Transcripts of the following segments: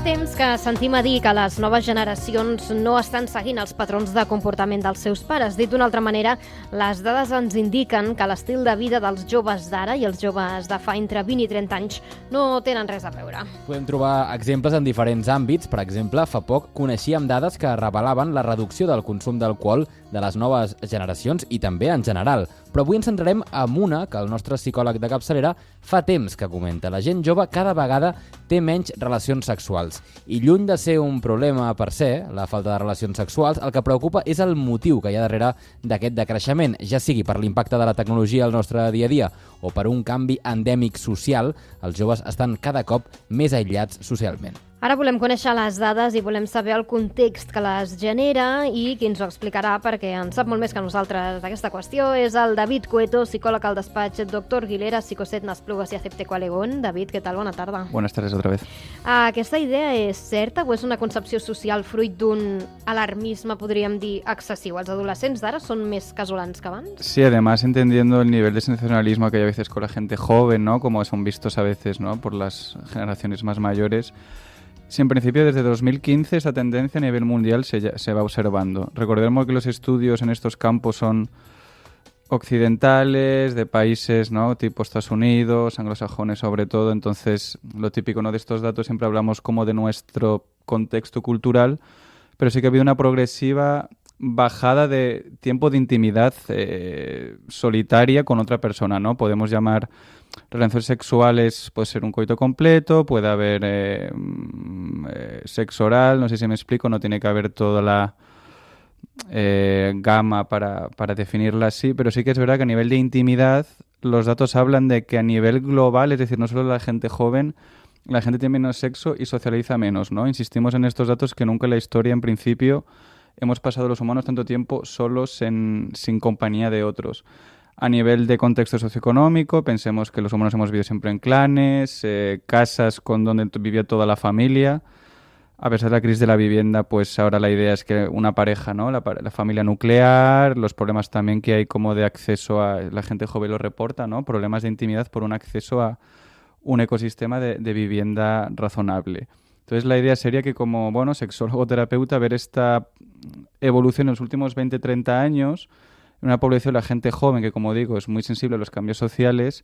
temps que sentim a dir que les noves generacions no estan seguint els patrons de comportament dels seus pares. Dit d'una altra manera, les dades ens indiquen que l'estil de vida dels joves d'ara i els joves de fa entre 20 i 30 anys no tenen res a veure. Podem trobar exemples en diferents àmbits. Per exemple, fa poc coneixíem dades que revelaven la reducció del consum d'alcohol de les noves generacions i també en general. Però avui ens centrarem en una que el nostre psicòleg de capçalera fa temps que comenta. La gent jove cada vegada té menys relacions sexuals. I lluny de ser un problema per se, la falta de relacions sexuals, el que preocupa és el motiu que hi ha darrere d'aquest decreixement, ja sigui per l'impacte de la tecnologia al nostre dia a dia o per un canvi endèmic social. Els joves estan cada cop més aïllats socialment. Ara volem conèixer les dades i volem saber el context que les genera i qui ens ho explicarà, perquè en sap molt més que nosaltres d'aquesta qüestió. És el David Cueto, psicòleg al despatx Dr. Guilera, Psicoset, Nasplugas i Acepte Coalegón. David, què tal? Bona tarda. Buenas tardes otra vez. Aquesta idea és certa o és una concepció social fruit d'un alarmisme, podríem dir, excessiu? Els adolescents d'ara són més casolans que abans? Sí, además entendiendo el nivel de sensacionalismo que hay a veces con la gente joven, ¿no? Como son vistos a veces, ¿no? Por las generaciones más mayores. Sí, en principio desde 2015 esta tendencia a nivel mundial se va observando. Recordemos que los estudios en estos campos son occidentales, de países, ¿no? Tipo Estados Unidos, anglosajones sobre todo. Entonces, lo típico, ¿no? De estos datos siempre hablamos como de nuestro contexto cultural, pero sí que ha habido una progresiva bajada de tiempo de intimidad solitaria con otra persona, ¿no? Podemos llamar relaciones sexuales, puede ser un coito completo, puede haber sexo oral, no sé si me explico, no tiene que haber toda la gama para definirla así, pero sí que es verdad que a nivel de intimidad los datos hablan de que a nivel global, es decir, no solo la gente joven, la gente tiene menos sexo y socializa menos, ¿no? Insistimos en estos datos que nunca en la historia, en principio, hemos pasado los humanos tanto tiempo solos sin compañía de otros. A nivel de contexto socioeconómico, pensemos que los humanos hemos vivido siempre en clanes, casas con donde vivía toda la familia. A pesar de la crisis de la vivienda, pues ahora la idea es que una pareja, ¿no? La familia nuclear, los problemas también que hay como de acceso a... La gente joven lo reporta, ¿no? Problemas de intimidad por un acceso a un ecosistema de vivienda razonable. Entonces la idea sería que como, bueno, sexólogo terapeuta, ver esta evolución en los últimos 20-30 años... una población, la gente joven, que como digo, es muy sensible a los cambios sociales,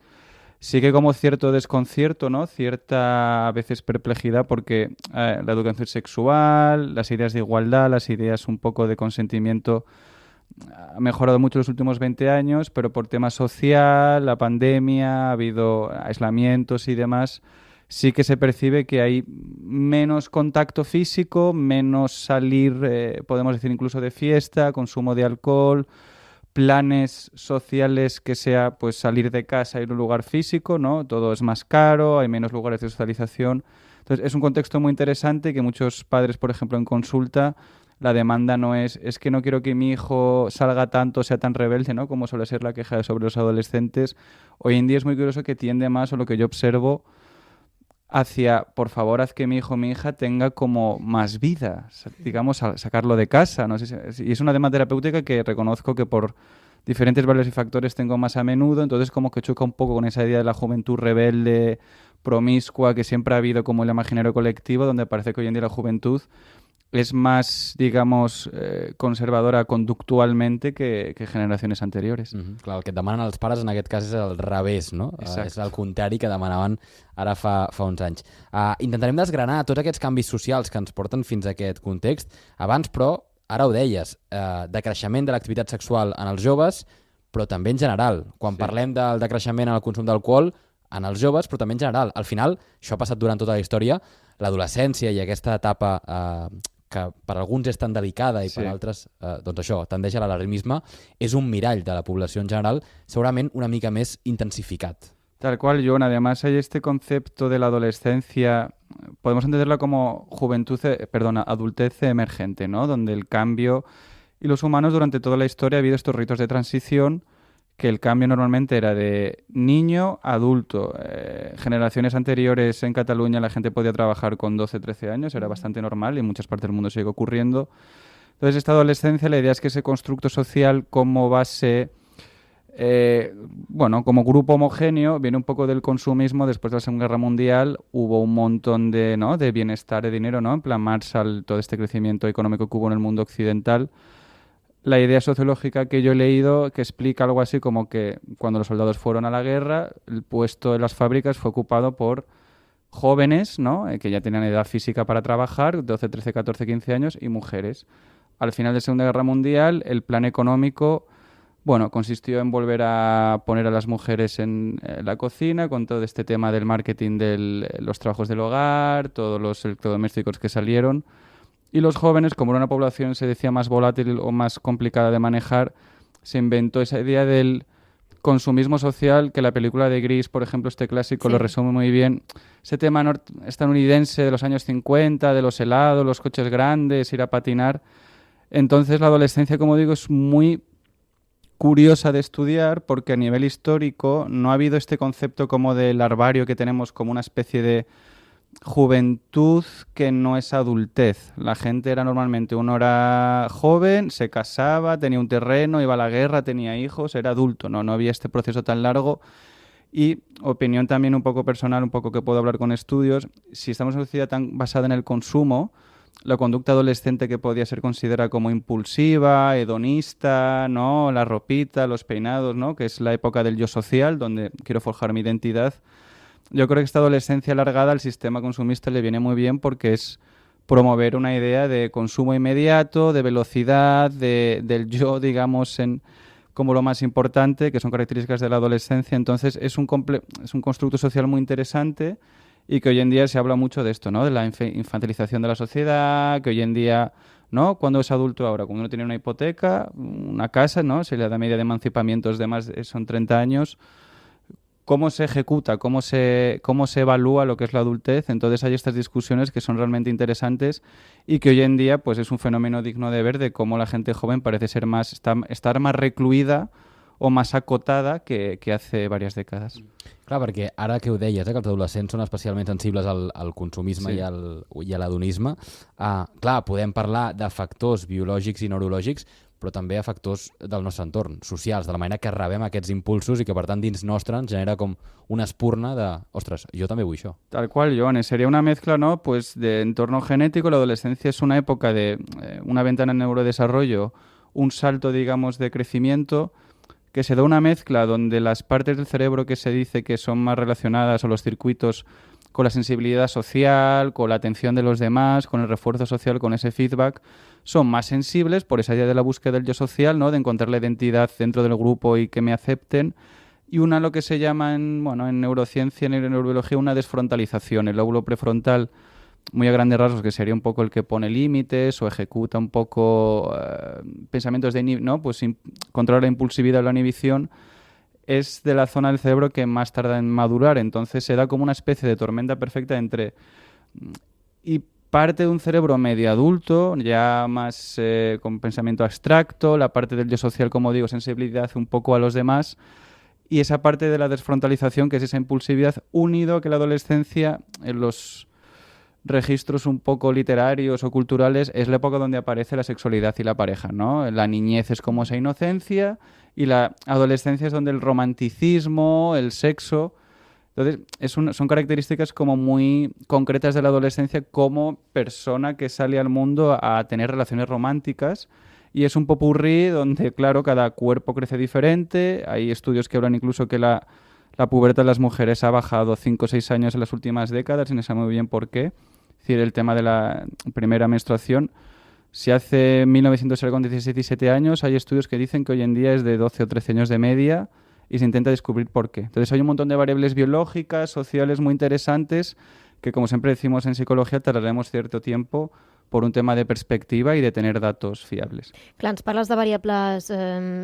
sí que como cierto desconcierto, ¿no? Cierta a veces perplejidad porque la educación sexual, las ideas de igualdad, las ideas un poco de consentimiento ha mejorado mucho en los últimos 20 años, pero por tema social, la pandemia, ha habido aislamientos y demás, sí que se percibe que hay menos contacto físico, menos salir, podemos decir incluso de fiesta, consumo de alcohol, planes sociales que sea pues salir de casa, ir a un lugar físico, ¿no? Todo es más caro, hay menos lugares de socialización. Entonces es un contexto muy interesante que muchos padres, por ejemplo, en consulta, la demanda no es que no quiero que mi hijo salga tanto, sea tan rebelde, ¿no? Como suele ser la queja sobre los adolescentes. Hoy en día es muy curioso que tiende más, o lo que yo observo, hacia, por favor, haz que mi hijo o mi hija tenga como más vida, digamos, sacarlo de casa. No sé si, y es una demanda terapéutica que reconozco que por diferentes valores y factores tengo más a menudo, entonces como que choca un poco con esa idea de la juventud rebelde, promiscua, que siempre ha habido como el imaginario colectivo, donde parece que hoy en día la juventud es más, digamos, conservadora conductualmente que generaciones anteriores. Clar, el que et demanen els pares en aquest cas és el revés, no? És el contrari que demanaven ara fa uns anys. Intentarem desgranar tots aquests canvis socials que ens porten fins a aquest context. Abans, però, ara ho deies, decreixement de l'activitat sexual en els joves, però també en general. Quan parlem del decreixement en el consum d'alcohol, en els joves, però també en general. Al final, això ha passat durant tota la història, l'adolescència i aquesta etapa que per alguns és tan delicada i per altres, doncs això, tendeix a l'alarmisme, és un mirall de la població en general, segurament una mica més intensificat. Tal cual, Joan. Además hay este concepto de la adolescencia, podemos entenderla como adultez emergente, ¿no? Donde el cambio, y los humanos durante toda la historia ha habido estos ritos de transición, que el cambio normalmente era de niño a adulto. Generaciones anteriores en Cataluña la gente podía trabajar con 12, 13 años, era bastante normal y en muchas partes del mundo sigue ocurriendo. Entonces esta adolescencia, la idea es que ese constructo social como base Bueno, como grupo homogéneo, viene un poco del consumismo. Después de la Segunda Guerra Mundial hubo un montón de, ¿no?, de bienestar, de dinero, ¿no? En plan Marshall, todo este crecimiento económico que hubo en el mundo occidental. La idea sociológica que yo he leído que explica algo así como que cuando los soldados fueron a la guerra, el puesto en las fábricas fue ocupado por jóvenes, ¿no?, que ya tenían edad física para trabajar, 12, 13, 14, 15 años, y mujeres. Al final de la Segunda Guerra Mundial, el plan económico, bueno, consistió en volver a poner a las mujeres en la cocina con todo este tema del marketing de los trabajos del hogar, todos los electrodomésticos que salieron. Y los jóvenes, como era una población, se decía, más volátil o más complicada de manejar, se inventó esa idea del consumismo social, que la película de Gris, por ejemplo, este clásico, lo resume muy bien. Ese tema estadounidense de los años 50, de los helados, los coches grandes, ir a patinar. Entonces la adolescencia, como digo, es muy curiosa de estudiar porque a nivel histórico no ha habido este concepto como del larvario que tenemos como una especie de juventud que no es adultez. La gente era normalmente, uno era joven, se casaba, tenía un terreno, iba a la guerra, tenía hijos, era adulto, no había este proceso tan largo. Y opinión también un poco personal, un poco que puedo hablar con estudios, si estamos en una sociedad tan basada en el consumo, la conducta adolescente que podía ser considerada como impulsiva, hedonista, ¿no?, la ropita, los peinados, ¿no?, que es la época del yo social, donde quiero forjar mi identidad. Yo creo que esta adolescencia alargada al sistema consumista le viene muy bien porque es promover una idea de consumo inmediato, de velocidad, del yo, digamos, como lo más importante, que son características de la adolescencia. Entonces es un constructo social muy interesante y que hoy en día se habla mucho de esto, ¿no?, de la infantilización de la sociedad, que hoy en día, ¿no?, cuando es adulto ahora, cuando uno tiene una hipoteca, una casa, ¿no?, se le da media de emancipamientos de más, son 30 años. ¿Cómo se ejecuta? ¿Cómo se evalúa lo que es la adultez? Entonces hay estas discusiones que son realmente interesantes y que hoy en día pues es un fenómeno digno de ver, de cómo la gente joven parece ser estar más recluïda o más acotada que hace varias décades. Clar, perquè ara que ho deies, que els adolescents són especialment sensibles al consumisme i a l'hedonisme, clar, podem parlar de factors biològics i neurològics, però també a factors del nostre entorn, socials, de la manera que rebem aquests impulsos i que, per tant, dins nostre ens genera com una espurna de, ostres, jo també vull això. Tal cual, Joanes. Sería una mezcla, ¿no?, pues de entorno genético. La adolescencia es una época de una ventana en neurodesarrollo, un salto, digamos, de crecimiento, que se da una mezcla donde las partes del cerebro que se dice que son más relacionadas, o los circuitos, con la sensibilidad social, con la atención de los demás, con el refuerzo social, con ese feedback, son más sensibles por esa idea de la búsqueda del yo social, ¿no?, de encontrar la identidad dentro del grupo y que me acepten. Y una, lo que se llama en neurociencia, en neurobiología, una desfrontalización. El lóbulo prefrontal, muy a grandes rasgos, que sería un poco el que pone límites o ejecuta un poco pensamientos de, ¿no?, pues controlar la impulsividad o la inhibición, es de la zona del cerebro que más tarda en madurar. Entonces se da como una especie de tormenta perfecta entre y parte de un cerebro medio adulto, ya más con pensamiento abstracto, la parte del yo social, como digo, sensibilidad un poco a los demás, y esa parte de la desfrontalización, que es esa impulsividad, unido a que la adolescencia, en los registros un poco literarios o culturales, es la época donde aparece la sexualidad y la pareja, ¿no? La niñez es como esa inocencia y la adolescencia es donde el romanticismo, el sexo. Entonces, son características como muy concretas de la adolescencia como persona que sale al mundo a tener relaciones románticas, y es un popurrí donde, claro, cada cuerpo crece diferente. Hay estudios que hablan incluso que la pubertad de las mujeres ha bajado 5 o 6 años en las últimas décadas y no se sabe muy bien por qué. Es decir, el tema de la primera menstruación, si hace 1900 era con 16 y 17 años, hay estudios que dicen que hoy en día es de 12 o 13 años de media y se intenta descubrir por qué. Entonces hay un montón de variables biológicas, sociales muy interesantes que, como siempre decimos en psicología, tardaremos cierto tiempo por un tema de perspectiva i de tenir datos fiables. Clar, ens parles de variables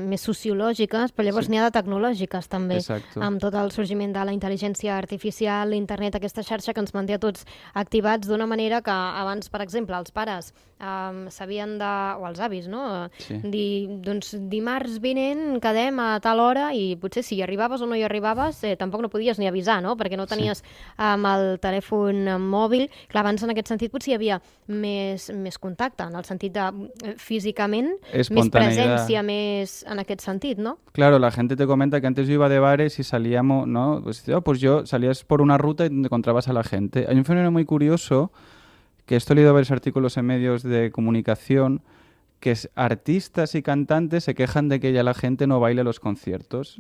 més sociològiques, però llavors n'hi ha de tecnològiques també. Exacto. Amb tot el sorgiment de la intel·ligència artificial, l'internet, aquesta xarxa que ens manté a tots activats d'una manera que abans, per exemple, els pares s'havien de... o els avis, no? Sí. Dir, doncs dimarts vinent quedem a tal hora i potser si hi arribaves o no hi arribaves tampoc no podies ni avisar, no? Perquè no tenies el telèfon mòbil. Clar, abans en aquest sentit potser hi havia més més contacte, en el sentit de físicament, més Espontaneidad. presència més en aquest sentit, ¿no? Claro, la gente te comenta que antes yo iba de bares y salíamos, ¿no? Pues yo salías por una ruta y te encontrabas a la gente. Hay un fenómeno muy curioso, que esto he leído varios artículos en medios de comunicación, que es artistas y cantantes se quejan de que ya la gente no baile a los conciertos.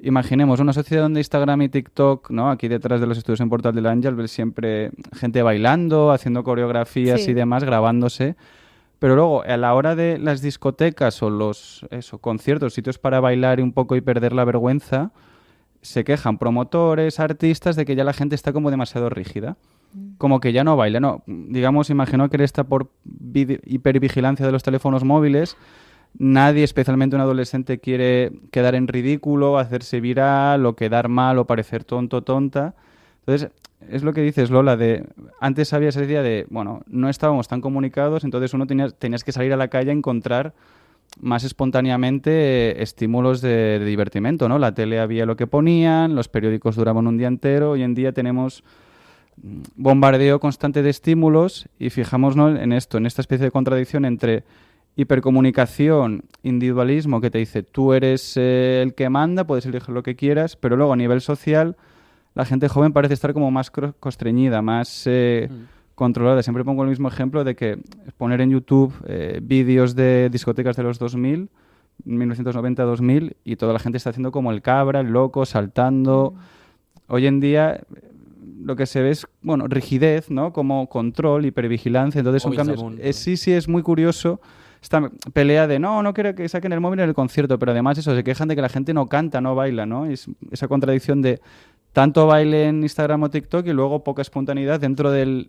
Imaginemos una sociedad donde Instagram y TikTok, ¿no? Aquí detrás de los estudios en Portal del Ángel ves siempre gente bailando, haciendo coreografías y demás, grabándose. Pero luego, a la hora de las discotecas o los conciertos, sitios para bailar un poco y perder la vergüenza, se quejan promotores, artistas, de que ya la gente está como demasiado rígida. Como que ya no baila, no. Digamos, imagino que está por hipervigilancia de los teléfonos móviles. Nadie, especialmente un adolescente, quiere quedar en ridículo, hacerse viral o quedar mal o parecer tonto, tonta. Entonces, es lo que dices, Lola, de antes había esa idea de, bueno, no estábamos tan comunicados, entonces uno tenías que salir a la calle a encontrar más espontáneamente estímulos de divertimento, ¿no? La tele había lo que ponían, los periódicos duraban un día entero, hoy en día tenemos bombardeo constante de estímulos y fijámonos en esto, en esta especie de contradicción entre hipercomunicación, individualismo, que te dice tú eres el que manda, puedes elegir lo que quieras, pero luego a nivel social la gente joven parece estar como más constreñida, más controlada. Siempre pongo el mismo ejemplo de que poner en YouTube vídeos de discotecas de los 2000, 1990-2000, y toda la gente está haciendo como el cabra, el loco, saltando. Hoy en día lo que se ve es, bueno, rigidez, ¿no? Como control, hipervigilancia. Entonces son cambios. Sí, es muy curioso esta pelea de no quiero que saquen el móvil en el concierto, pero además eso, se quejan de que la gente no canta, no baila, ¿no? Es esa contradicción de tanto baile en Instagram o TikTok i luego poca espontaneïtat dentro del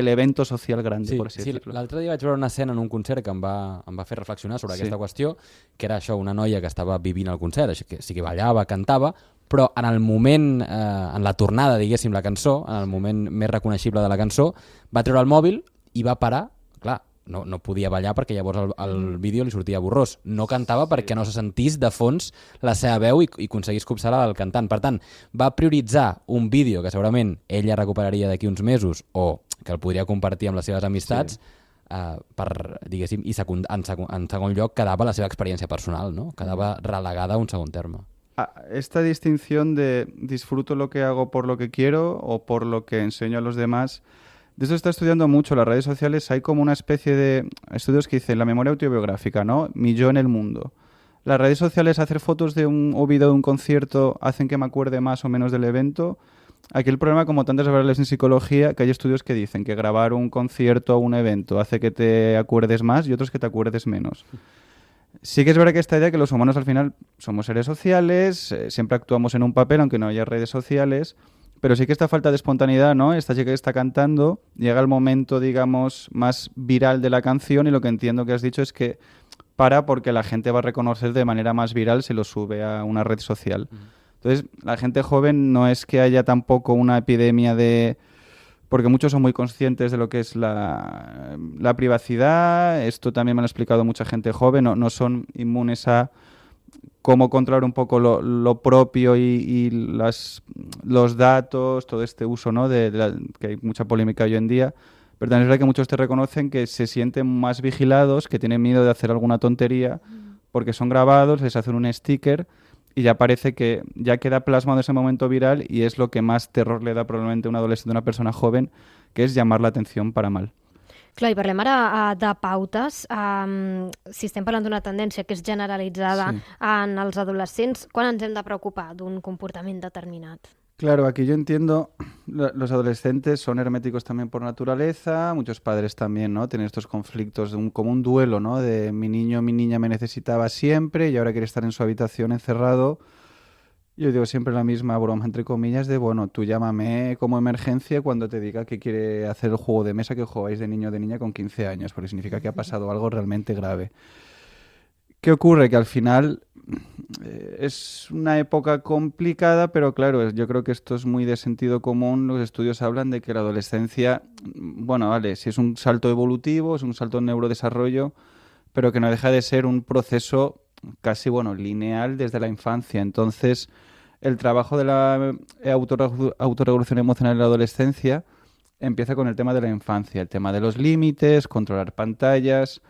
evento social grande, por así decirlo. L'altre dia vaig veure una escena en un concert que em va fer reflexionar sobre aquesta qüestió, que era això, una noia que estava vivint el concert, així que sí que ballava, cantava, però en el moment, en la tornada, diguéssim, la cançó, en el moment més reconeixible de la cançó, va treure el mòbil i va parar, clar, no podia ballar perquè llavors el vídeo li sortia borrós. No cantava perquè no se sentís de fons la seva veu i aconseguís copsar-la al cantant. Per tant, va prioritzar un vídeo que segurament ella recuperaria d'aquí uns mesos o que el podria compartir amb les seves amistats per, diguéssim, i en segon lloc quedava la seva experiència personal, no? Quedava relegada a un segon terme. Esta distinción de disfruto lo que hago por lo que quiero o por lo que enseño a los demás, de eso está estudiando mucho. Las redes sociales hay como una especie de estudios que dicen la memoria autobiográfica, ¿no? Mi yo en el mundo. Las redes sociales, hacer fotos de o vídeo de un concierto hacen que me acuerde más o menos del evento. Aquí el problema, como tantas variables en psicología, que hay estudios que dicen que grabar un concierto o un evento hace que te acuerdes más y otros que te acuerdes menos. Sí que es verdad que esta idea que los humanos al final somos seres sociales, siempre actuamos en un papel aunque no haya redes sociales, pero sí que esta falta de espontaneidad, ¿no? Esta chica que está cantando, llega el momento, digamos, más viral de la canción y lo que entiendo que has dicho es que para porque la gente va a reconocer de manera más viral si lo sube a una red social. Entonces, la gente joven no es que haya tampoco una epidemia de... Porque muchos son muy conscientes de lo que es la privacidad. Esto también me lo ha explicado mucha gente joven. No son inmunes a cómo controlar un poco lo propio y los datos, todo este uso, ¿no? Que hay mucha polémica hoy en día. Pero también es verdad que muchos te reconocen que se sienten más vigilados, que tienen miedo de hacer alguna tontería, porque son grabados, les hacen un sticker y ya parece que ya queda plasmado ese momento viral y es lo que más terror le da probablemente a un adolescente, a una persona joven, que es llamar la atención para mal. Clar, i parlem ara de pautes. Si estem parlant d'una tendència que és generalitzada en els adolescents, quan ens hem de preocupar d'un comportament determinat? Claro, aquí yo entiendo, los adolescentes son herméticos también por naturaleza, muchos padres también, ¿no? Tienen estos conflictos como un duelo, ¿no? De mi niño, mi niña me necesitaba siempre y ahora quiere estar en su habitación encerrado. Yo digo siempre la misma broma, entre comillas, de bueno, tú llámame como emergencia cuando te diga que quiere hacer el juego de mesa que jugáis de niño o de niña con 15 años, porque significa que ha pasado algo realmente grave. ¿Qué ocurre? Que al final es una época complicada, pero claro, yo creo que esto es muy de sentido común. Los estudios hablan de que la adolescencia, bueno, vale, si es un salto evolutivo, es un salto en neurodesarrollo, pero que no deja de ser un proceso casi, bueno, lineal desde la infancia. Entonces, el trabajo de la autorregulación emocional en la adolescencia empieza con el tema de la infancia, el tema de los límites, controlar pantallas.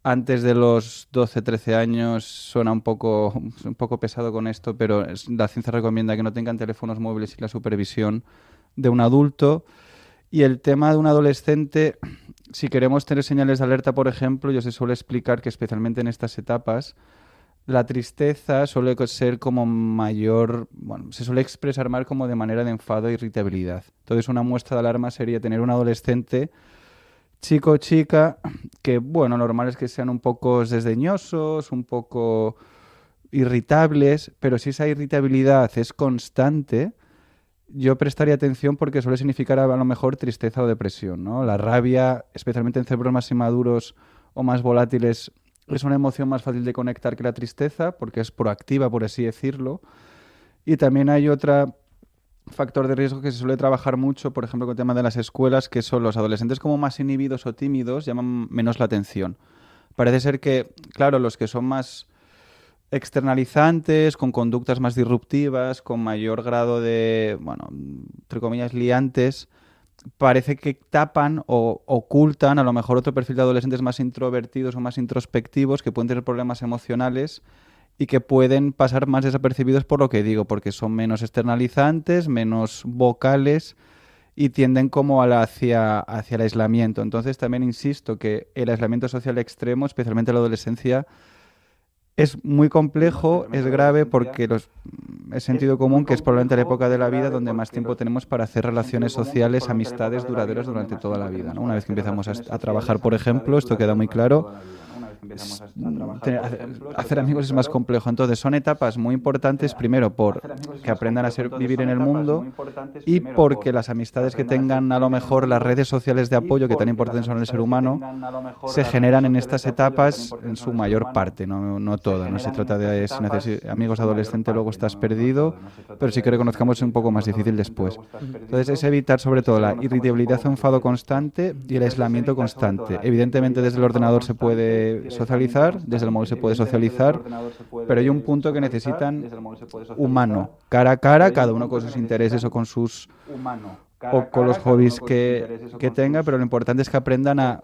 Antes de los 12, 13 años suena un poco pesado con esto, pero la ciencia recomienda que no tengan teléfonos móviles y la supervisión de un adulto. Y el tema de un adolescente, si queremos tener señales de alerta, por ejemplo, yo se suele explicar que especialmente en estas etapas, la tristeza suele ser como mayor, bueno, se suele expresar más como de manera de enfado e irritabilidad. Entonces una muestra de alarma sería tener un adolescente, chico o chica, que bueno, normal es que sean un poco desdeñosos, un poco irritables, pero si esa irritabilidad es constante, yo prestaría atención porque suele significar a lo mejor tristeza o depresión, ¿no? La rabia, especialmente en cerebros más inmaduros o más volátiles, es una emoción más fácil de conectar que la tristeza porque es proactiva, por así decirlo. Y también hay otro factor de riesgo que se suele trabajar mucho, por ejemplo, con el tema de las escuelas, que son los adolescentes como más inhibidos o tímidos, llaman menos la atención. Parece ser que, claro, los que son más externalizantes, con conductas más disruptivas, con mayor grado de, bueno, entre comillas, liantes, parece que tapan o ocultan a lo mejor otro perfil de adolescentes más introvertidos o más introspectivos que pueden tener problemas emocionales y que pueden pasar más desapercibidos por lo que digo, porque son menos externalizantes, menos vocales y tienden como hacia el aislamiento. Entonces también insisto que el aislamiento social extremo, especialmente en la adolescencia, es muy complejo, es grave porque es sentido común que es probablemente la época de la vida donde más tiempo tenemos para hacer relaciones sociales, amistades duraderas durante toda la vida, ¿no? Una vez que empezamos a trabajar, por ejemplo, esto queda muy claro. Hacer amigos es más complejo. Entonces son etapas muy importantes, primero por que aprendan a vivir en el mundo y porque las amistades que tengan a lo mejor las redes sociales de apoyo que tan importantes son en el ser humano se generan en estas etapas en su mayor parte, no toda. No se trata de si no haces amigos adolescentes luego estás perdido, pero sí que reconozcamos es un poco más difícil después. Entonces es evitar sobre todo la irritabilidad o enfado constante y el aislamiento constante. Evidentemente desde el ordenador se puede socializar, desde el móvil se puede socializar, pero hay un punto que necesitan humano, cara a cara, cada uno con sus intereses o con sus o con los hobbies que tenga, pero lo importante es que aprendan a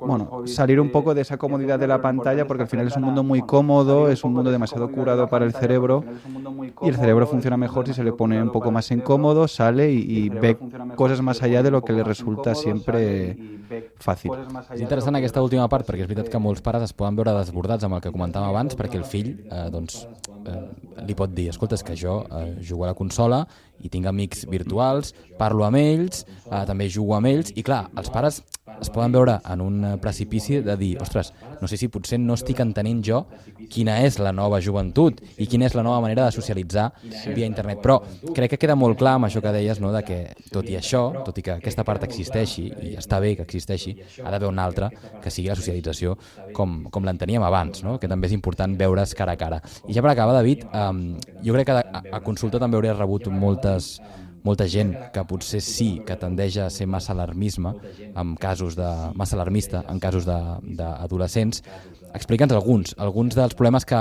salir un poco de esa comodidad de la pantalla, porque al final es un mundo muy cómodo, es un mundo demasiado curado para el cerebro, y el cerebro funciona mejor si se le pone un poco más incómodo, sale y ve coses más allá de lo que le resulta siempre fàcil. És interessant aquesta última part, perquè és veritat que molts pares es poden veure desbordats amb el que comentàvem abans, perquè el fill li pot dir, escolta, és que jo jugo a la consola i tinc amics virtuals, parlo amb ells, també jugo amb ells, i clar, els pares es poden veure en un precipici de dir, ostres, no sé si potser no estic entenent jo quina és la nova joventut i quina és la nova manera de socialitzar via internet. Però crec que queda molt clar amb això que deies, no, de que tot i això, tot i que aquesta part existeixi, i està bé que existeixi, ha d'haver una altra que sigui la socialització com l'enteníem abans, no? Que també és important veure's cara a cara. I ja per acabar, David, jo crec que a consulta també hauries rebut molta gent que potser sí que tendeix a ser massa alarmista en casos d'adolescents. Explica'ns alguns dels problemes que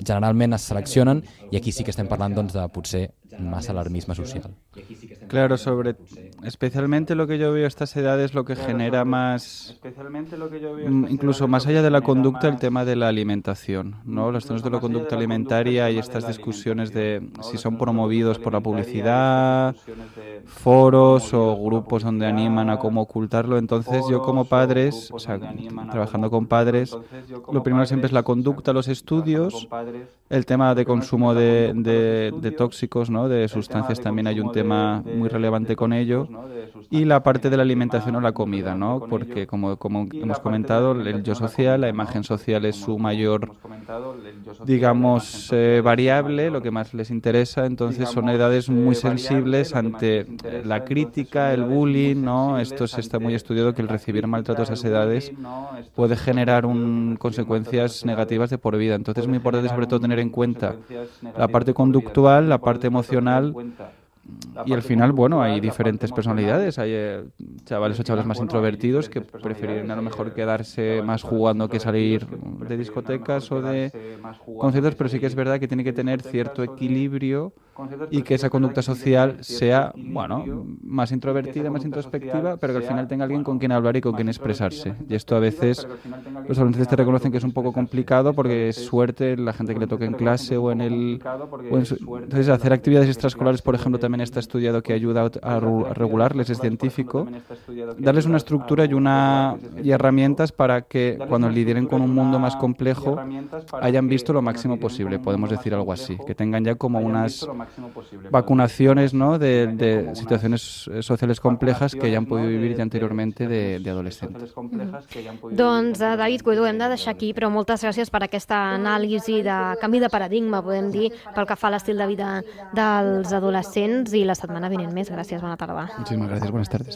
generalment es seleccionen, i aquí sí que estem parlant doncs, de potser massa alarmisme social. Claro, especialmente lo que yo veo a estas edades, lo que genera más, incluso más allá de la conducta, el tema de la alimentación, ¿no? Los temas de la conducta alimentaria y estas discusiones de si son promovidos por la publicidad, foros o grupos donde animan a cómo ocultarlo. Entonces yo como padres, o sea, trabajando con padres, lo primero siempre es la conducta, los estudios, el tema de consumo de tóxicos, ¿no? De sustancias también hay un tema muy relevante con ello, y la parte de la alimentación o la comida, ¿no? Porque como hemos comentado, el yo social, la imagen social es su mayor, digamos, variable, lo que más les interesa. Entonces son edades muy sensibles ante la crítica, el bullying, ¿no? Esto está muy estudiado, que el recibir maltrato a esas edades puede generar consecuencias negativas de por vida. Entonces es muy importante sobre todo tener en cuenta la parte conductual, la parte emocional. Y al final, bueno, hay diferentes personalidades. Hay chavales o chavales más introvertidos que prefieren a lo mejor quedarse más jugando que salir de discotecas o de conciertos, pero sí que es verdad que tiene que tener cierto equilibrio y que esa conducta social sea, bueno, más introvertida, más introspectiva, pero que al final tenga alguien con quien hablar y con quien expresarse. Y esto a veces los adolescentes te reconocen que es un poco complicado porque es suerte la gente que le toque en clase o en el... Entonces, hacer actividades extraescolares, por ejemplo, también está estudiado que ayuda a regularles, es científico. Darles una estructura y herramientas para que cuando lideren con un mundo más complejo hayan visto lo máximo posible, podemos decir algo así, que tengan ya como unas vacunaciones, ¿no?, de situaciones sociales complejas que hayan podido vivir ya anteriormente de adolescentes. Doncs, David Cuedo, hem de deixar aquí, però moltes gràcies per aquesta anàlisi de canvi de paradigma, podem dir, pel que fa a l'estil de vida dels adolescents, i la setmana vinent més. Gràcies, bona tarda. Muchísimas gracias, buenas tardes.